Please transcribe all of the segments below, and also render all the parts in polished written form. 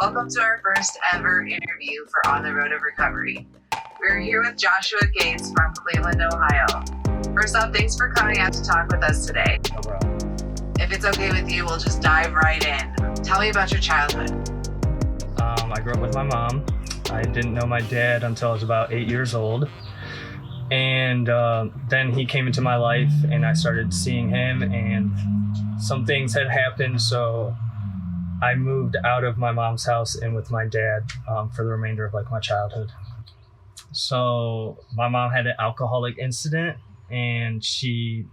Welcome to our first ever interview for On the Road of Recovery. We're here with Joshua Gates from Cleveland, Ohio. First off, thanks for coming out to talk with us today. No problem. If it's okay with you, we'll just dive right in. Tell me about your childhood. I grew up with my mom. I didn't know my dad until I was about 8 years old. And then he came into my life and I started seeing him, and some things had happened. So I moved out of my mom's house in with my dad for the remainder of my childhood. So my mom had an alcoholic incident and she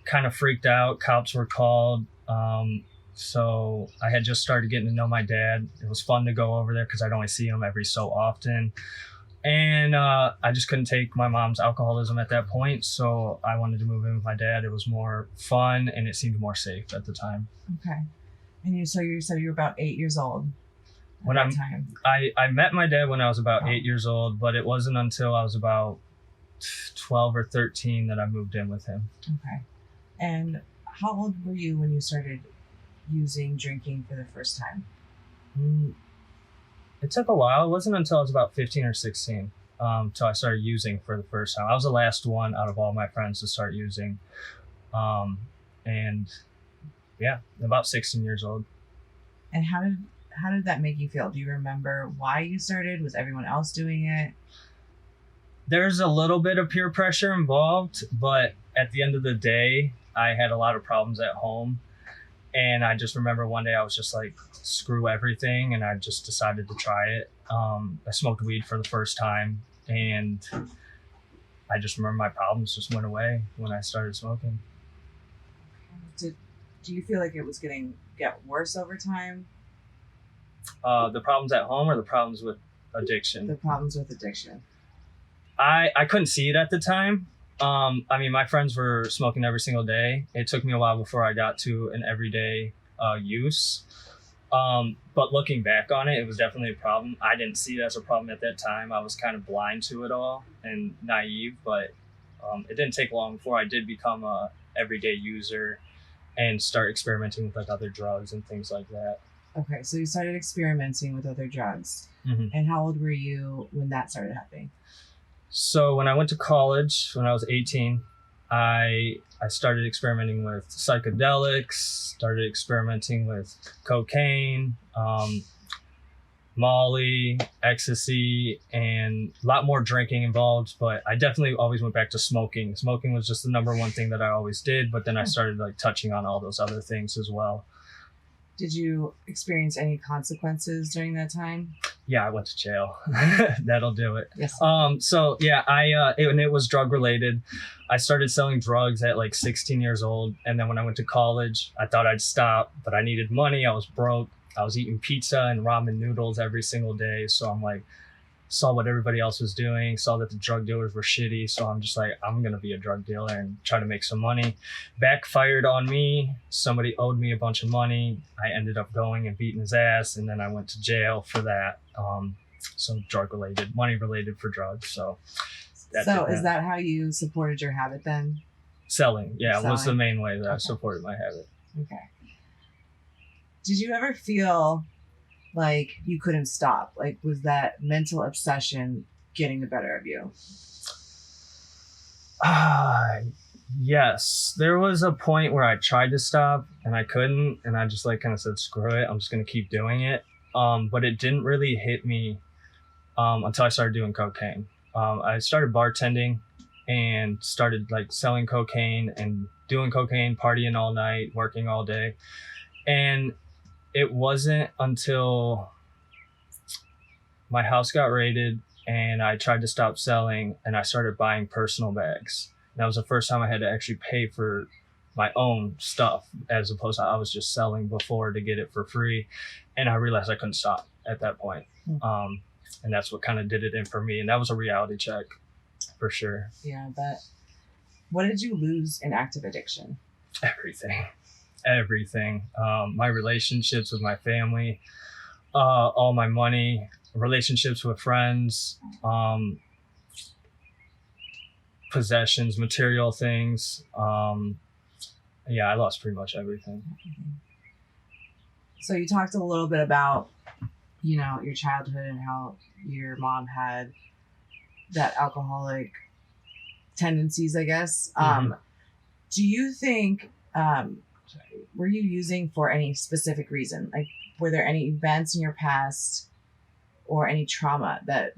kind of freaked out. Cops were called. So I had just started getting to know my dad. It was fun to go over there because I'd only see him every so often. And I just couldn't take my mom's alcoholism at that point. So I wanted to move in with my dad. It was more fun and it seemed more safe at the time. Okay. And you said you were about 8 years old at that time. I met my dad when I was about 8 years old, but it wasn't until I was about 12 or 13 that I moved in with him. Okay. And how old were you when you started drinking for the first time? It took a while. It wasn't until I was about 15 or 16 till I started using for the first time. I was the last one out of all my friends to start using. And yeah, about 16 years old. And how did that make you feel? Do you remember why you started? Was everyone else doing it? There's a little bit of peer pressure involved, but at the end of the day, I had a lot of problems at home. And I just remember one day I was just like, screw everything. And I just decided to try it. I smoked weed for the first time. And I just remember my problems just went away when I started smoking. Do you feel like it was get worse over time? The problems at home or the problems with addiction? The problems with addiction. I couldn't see it at the time. My friends were smoking every single day. It took me a while before I got to an everyday use. But looking back on it, it was definitely a problem. I didn't see it as a problem at that time. I was kind of blind to it all and naive, but it didn't take long before I did become a everyday user and start experimenting with other drugs and things like that. Okay, so you started experimenting with other drugs. Mm-hmm. And how old were you when that started happening? So when I went to college, when I was 18, I started experimenting with psychedelics, started experimenting with cocaine, Molly, ecstasy, and a lot more drinking involved. But I definitely always went back to smoking. Smoking was just the number one thing that I always did. But then I started touching on all those other things as well. Did you experience any consequences during that time? Yeah, I went to jail. That'll do it. Yes. So yeah, it was drug related. I started selling drugs at 16 years old. And then when I went to college, I thought I'd stop, but I needed money. I was broke. I was eating pizza and ramen noodles every single day. So I'm saw what everybody else was doing, saw that the drug dealers were shitty. So I'm just I'm going to be a drug dealer and try to make some money. Backfired on me. Somebody owed me a bunch of money. I ended up going and beating his ass. And then I went to jail for that. So drug related, money related for drugs. So is that how you supported your habit then? Selling. Yeah, was the main way that I supported my habit. Okay. Did you ever feel like you couldn't stop? Was that mental obsession getting the better of you? Yes. There was a point where I tried to stop and I couldn't. And I just kind of said, screw it. I'm just going to keep doing it. But it didn't really hit me until I started doing cocaine. I started bartending and started selling cocaine and doing cocaine, partying all night, working all day. And it wasn't until my house got raided and I tried to stop selling and I started buying personal bags. That was the first time I had to actually pay for my own stuff, as opposed to I was just selling before to get it for free. And I realized I couldn't stop at that point. And that's what kind of did it in for me. And that was a reality check for sure. Yeah, but what did you lose in active addiction? Everything. My relationships with my family, all my money, relationships with friends, possessions, material things. I lost pretty much everything. So you talked a little bit about, your childhood and how your mom had that alcoholic tendencies, I guess. Do you think, were you using for any specific reason? Like, were there any events in your past or any trauma that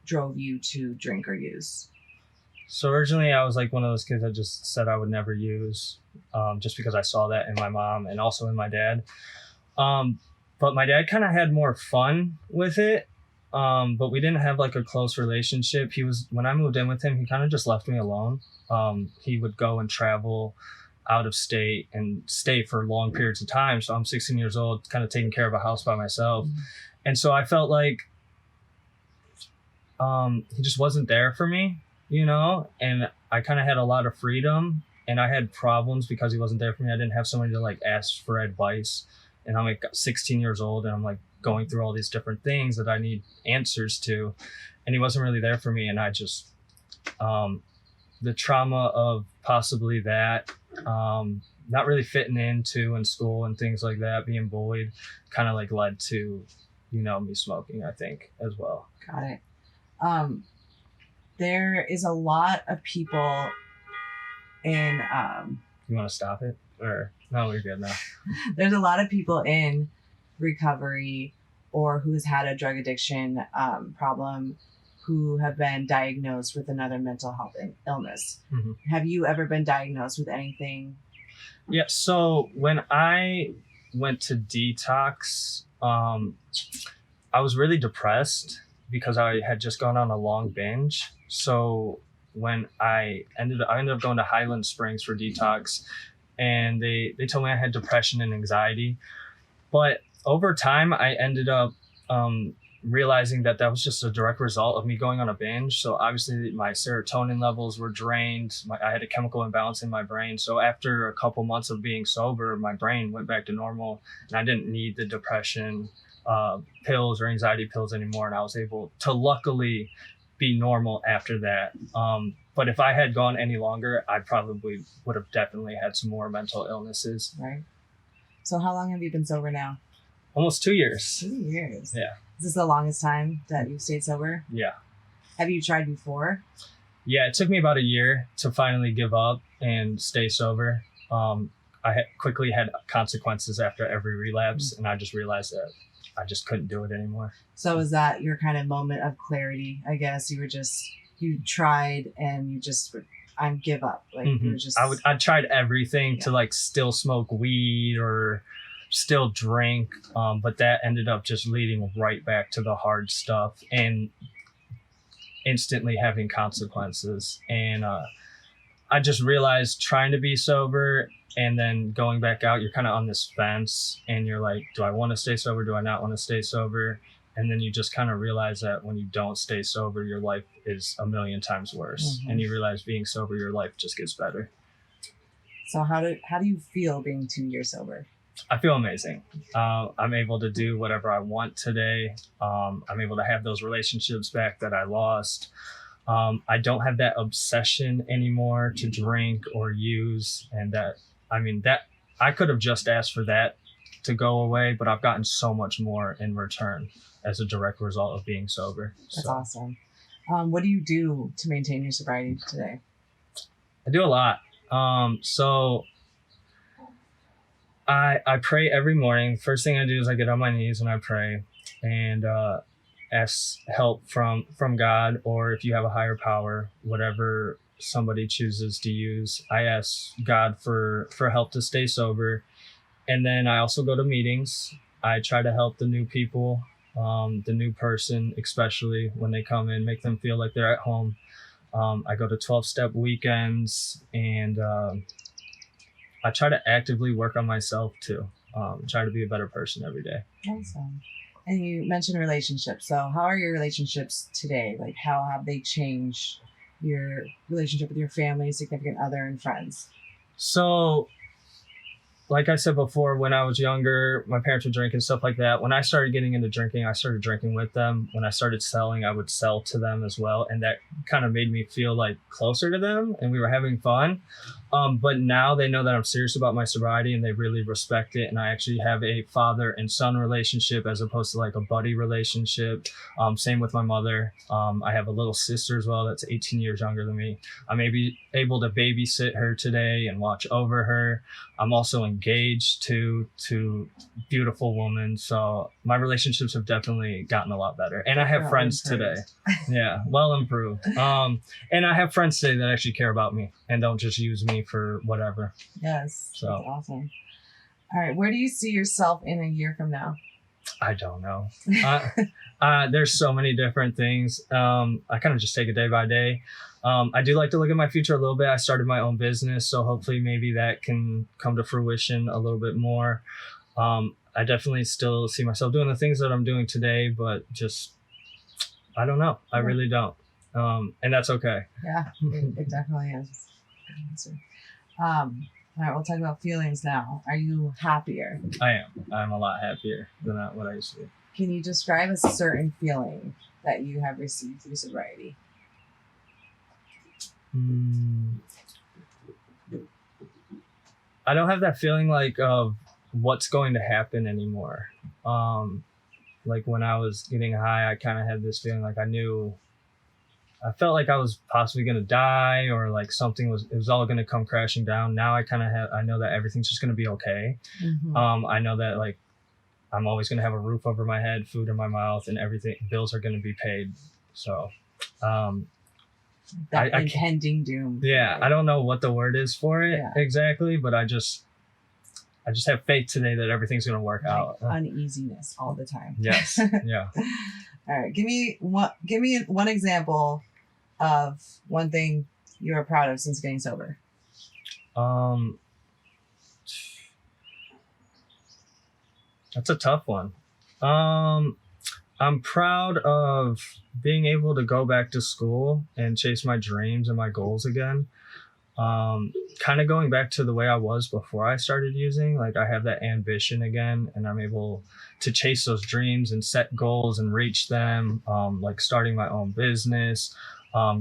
drove you to drink or use? So originally I was like one of those kids that just said I would never use, just because I saw that in my mom and also in my dad. But my dad kind of had more fun with it. But we didn't have like a close relationship. When I moved in with him, he kind of just left me alone. He would go and travel out of state and stay for long periods of time. So I'm 16 years old, kind of taking care of a house by myself. And so I felt like he just wasn't there for me, and I kind of had a lot of freedom, and I had problems because he wasn't there for me. I didn't have somebody to like ask for advice, and I'm like 16 years old and I'm like going through all these different things that I need answers to, and he wasn't really there for me. And I just, the trauma of possibly that, not really fitting into in school and things like that, being bullied, kind of like led to, me smoking, I think, as well. Got it. There is a lot of people in, You want to stop it? Or no, we're good now. There's a lot of people in recovery or who's had a drug addiction problem who have been diagnosed with another mental health illness. Mm-hmm. Have you ever been diagnosed with anything? Yeah. So when I went to detox, I was really depressed because I had just gone on a long binge. So when I ended up going to Highland Springs for detox, and they told me I had depression and anxiety. But over time, I ended up realizing that was just a direct result of me going on a binge. So obviously my serotonin levels were drained. I had a chemical imbalance in my brain. So after a couple months of being sober, my brain went back to normal, and I didn't need the depression pills or anxiety pills anymore. And I was able to luckily be normal after that. But if I had gone any longer, I probably would have definitely had some more mental illnesses. Right. So how long have you been sober now? Almost 2 years. 2 years. Yeah. Is this the longest time that you've stayed sober? Yeah. Have you tried before? Yeah, it took me about a year to finally give up and stay sober. I quickly had consequences after every relapse, and I just realized that I just couldn't do it anymore. So is that your kind of moment of clarity? I guess you tried and you just I give up. Like you were just. I tried everything to like still smoke weed or still drink, but that ended up just leading right back to the hard stuff and instantly having consequences. And I just realized trying to be sober and then going back out, you're kind of on this fence and you're like, do I want to stay sober? Do I not want to stay sober? And then you just kind of realize that when you don't stay sober, your life is a million times worse. And you realize being sober, your life just gets better. So how do you feel being 2 years sober? I feel amazing. I'm able to do whatever I want today. I'm able to have those relationships back that I lost. I don't have that obsession anymore to drink or use. And that I could have just asked for that to go away, but I've gotten so much more in return as a direct result of being sober. That's awesome. What do you do to maintain your sobriety today? I do a lot. So I pray every morning. First thing I do is I get on my knees and I pray and ask help from God, or if you have a higher power, whatever somebody chooses to use. I ask God for help to stay sober. And then I also go to meetings. I try to help the new people, the new person, especially when they come in, make them feel like they're at home. I go to 12-step weekends, and I try to actively work on myself too. Try to be a better person every day. Awesome. And you mentioned relationships. So how are your relationships today? Like, how have they changed your relationship with your family, significant other, and friends? So like I said before, when I was younger, my parents would drink and stuff like that. When I started getting into drinking, I started drinking with them. When I started selling, I would sell to them as well. And that kind of made me feel like closer to them and we were having fun. But now they know that I'm serious about my sobriety and they really respect it. And I actually have a father and son relationship as opposed to like a buddy relationship. Same with my mother. I have a little sister as well that's 18 years younger than me. I may be able to babysit her today and watch over her. I'm also engaged to beautiful woman. So my relationships have definitely gotten a lot better. And I have friends today. Yeah, well improved. And I have friends today that actually care about me and don't just use me for whatever. Yes. So that's awesome. All right. Where do you see yourself in a year from now? I don't know. There's so many different things. I kind of just take it day by day. I do like to look at my future a little bit. I started my own business, so hopefully maybe that can come to fruition a little bit more. I definitely still see myself doing the things that I'm doing today, but just, I don't know. I really don't. And that's okay. Yeah, it definitely is. Good answer. All right, we'll talk about feelings now. Are you happier? I am. I'm a lot happier than what I used to be. Can you describe a certain feeling that you have received through sobriety? I don't have that feeling like of what's going to happen anymore. Like when I was getting high, I kind of had this feeling like I felt like I was possibly going to die or like it was all going to come crashing down. Now I know that everything's just going to be okay. Mm-hmm. I know that like I'm always going to have a roof over my head, food in my mouth, and everything. Bills are going to be paid. So, that impending doom. Yeah. Right? I don't know what the word is for it exactly, but I just have faith today that everything's going to work out. Uneasiness all the time. Yes. Yeah. All right. Give me one example of one thing you are proud of since getting sober. That's a tough one. I'm proud of being able to go back to school and chase my dreams and my goals again. Kind of going back to the way I was before I started using. Like I have that ambition again and I'm able to chase those dreams and set goals and reach them. Like starting my own business,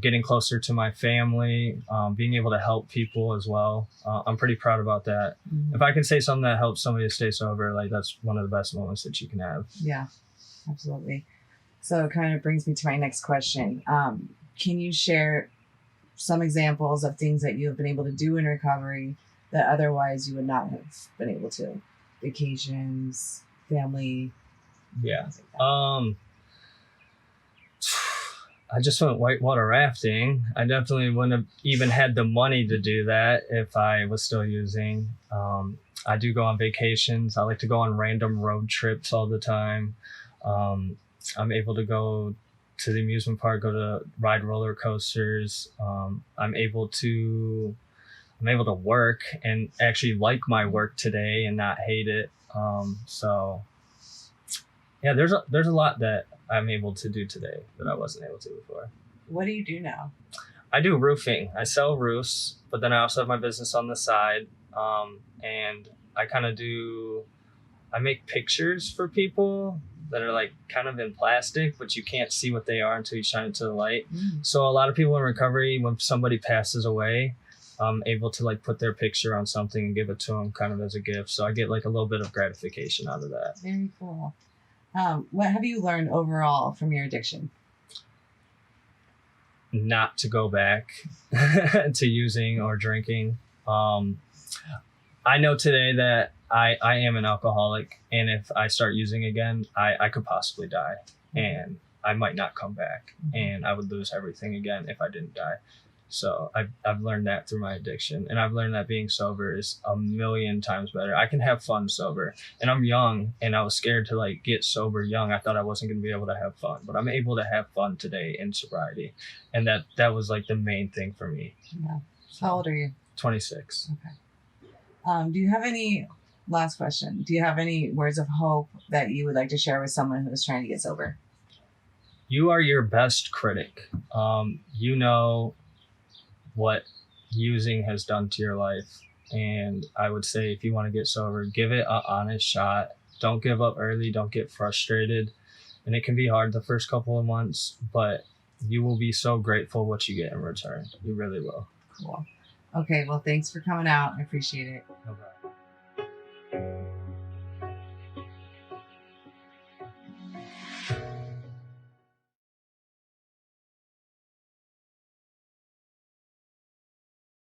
getting closer to my family, being able to help people as well. I'm pretty proud about that. Mm-hmm. If I can say something that helps somebody to stay sober, like that's one of the best moments that you can have. Yeah, absolutely. So it kind of brings me to my next question. Can you share some examples of things that you have been able to do in recovery that otherwise you would not have been able to? Vacations, family. Yeah. Like I just went whitewater rafting. I definitely wouldn't have even had the money to do that if I was still using. I do go on vacations. I like to go on random road trips all the time. I'm able to go to the amusement park, go to ride roller coasters. I'm able to work and actually like my work today and not hate it. So yeah, there's a lot that I'm able to do today that I wasn't able to before. What do you do now? I do roofing. I sell roofs, but then I also have my business on the side. And I make pictures for people that are like kind of in plastic, but you can't see what they are until you shine it to the light. So a lot of people in recovery, when somebody passes away, I'm able to like put their picture on something and give it to them kind of as a gift. So I get like a little bit of gratification out of that. Very cool. What have you learned overall from your addiction? Not to go back to using or drinking. I know today that I am an alcoholic, and if I start using again, I could possibly die, and I might not come back, and I would lose everything again if I didn't die. So I've learned that through my addiction, and I've learned that being sober is a million times better. I can have fun sober, and I'm young, and I was scared to like get sober young. I thought I wasn't going to be able to have fun, but I'm able to have fun today in sobriety, and that was like the main thing for me. Yeah. How old are you? 26. Okay. Do you have last question, do you have any words of hope that you would like to share with someone who is trying to get sober? You are your best critic. You know what using has done to your life. And I would say if you want to get sober, give it an honest shot. Don't give up early. Don't get frustrated. And it can be hard the first couple of months, but you will be so grateful what you get in return. You really will. Cool. Okay, well, thanks for coming out. I appreciate it. No problem.